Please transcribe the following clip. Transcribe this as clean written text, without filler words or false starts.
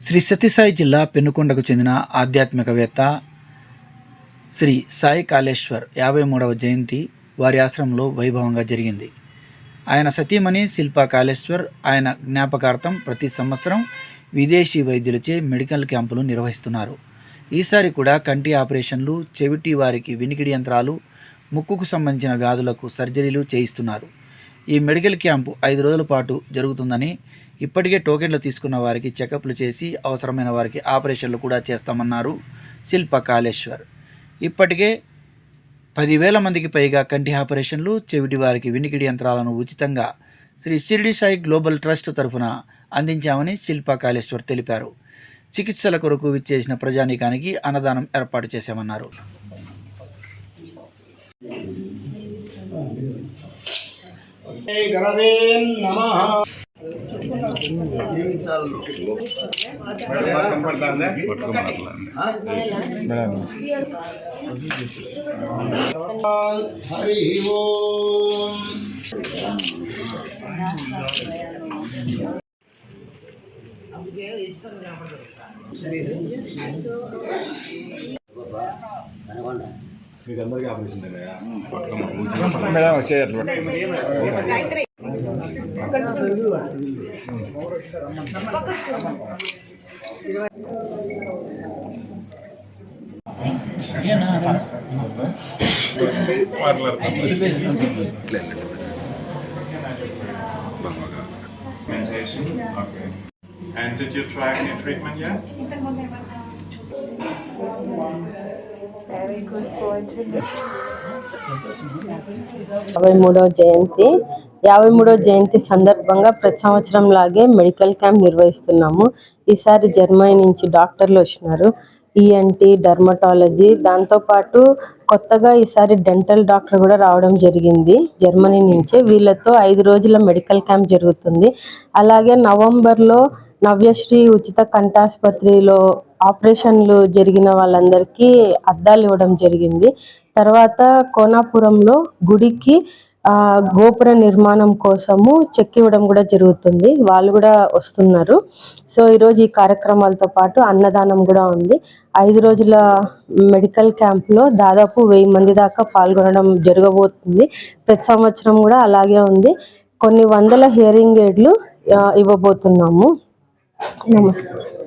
శ్రీ సత్యసాయి జిల్లా పెనుకొండకు చెందిన ఆధ్యాత్మికవేత్త శ్రీ సాయి కాళేశ్వర్ 53వ జయంతి వారి ఆశ్రమంలో వైభవంగా జరిగింది. ఆయన సతీమణి శిల్పా కాళేశ్వర్ ఆయన జ్ఞాపకార్థం ప్రతి సంవత్సరం విదేశీ వైద్యులచే మెడికల్ క్యాంపులు నిర్వహిస్తున్నారు. ఈసారి కూడా కంటి ఆపరేషన్లు, చెవిటి వారికి వినికిడి యంత్రాలు, ముక్కుకు సంబంధించిన వ్యాధులకు సర్జరీలు చేయిస్తున్నారు. ఈ మెడికల్ క్యాంపు 5 రోజుల పాటు జరుగుతుందని, ఇప్పటికే టోకెన్లు తీసుకున్న వారికి చెకప్లు చేసి అవసరమైన వారికి ఆపరేషన్లు కూడా చేస్తామన్నారు శిల్పా కాళేశ్వర్. ఇప్పటికే 10,000 మందికి పైగా కంటి ఆపరేషన్లు, చెవిటి వారికి వినికిడి యంత్రాలను ఉచితంగా శ్రీ షిరిడి సాయి గ్లోబల్ ట్రస్ట్ తరఫున అందించామని శిల్పా కాళేశ్వర్ తెలిపారు. చికిత్సల కొరకు విచ్చేసిన ప్రజానీకానికి అన్నదానం ఏర్పాటు చేశామన్నారు. హరి ఓం. మీకందరికీ operation Okay. And did you try any treatment yet? Very good fortune. 53వ జయంతి సందర్భంగా ప్రతి సంవత్సరం లాగే మెడికల్ క్యాంప్ నిర్వహిస్తున్నాము. ఈసారి జర్మనీ నుంచి డాక్టర్లు వచ్చినారు, ఈఎన్టీ, డర్మటాలజీ, దాంతోపాటు కొత్తగా ఈసారి డెంటల్ డాక్టర్ కూడా రావడం జరిగింది జర్మనీ నుంచే. వీళ్ళతో 5 రోజుల మెడికల్ క్యాంప్ జరుగుతుంది. అలాగే నవంబర్లో నవ్యశ్రీ ఉచిత కంఠాసుపత్రిలో ఆపరేషన్లు జరిగిన వాళ్ళందరికీ అద్దాలు ఇవ్వడం జరిగింది. తర్వాత కోనాపురంలో గుడికి గోపుర నిర్మాణం కోసము చెక్ ఇవ్వడం కూడా జరుగుతుంది. వాళ్ళు కూడా వస్తున్నారు. సో ఈరోజు ఈ కార్యక్రమాలతో పాటు అన్నదానం కూడా ఉంది. 5 రోజుల మెడికల్ క్యాంప్లో దాదాపు 1000 మంది దాకా పాల్గొనడం జరగబోతుంది. ప్రతి సంవత్సరం కూడా అలాగే ఉంది. కొన్ని వందల హియరింగ్ ఎయిడ్లు ఇవ్వబోతున్నాము. నమస్తే.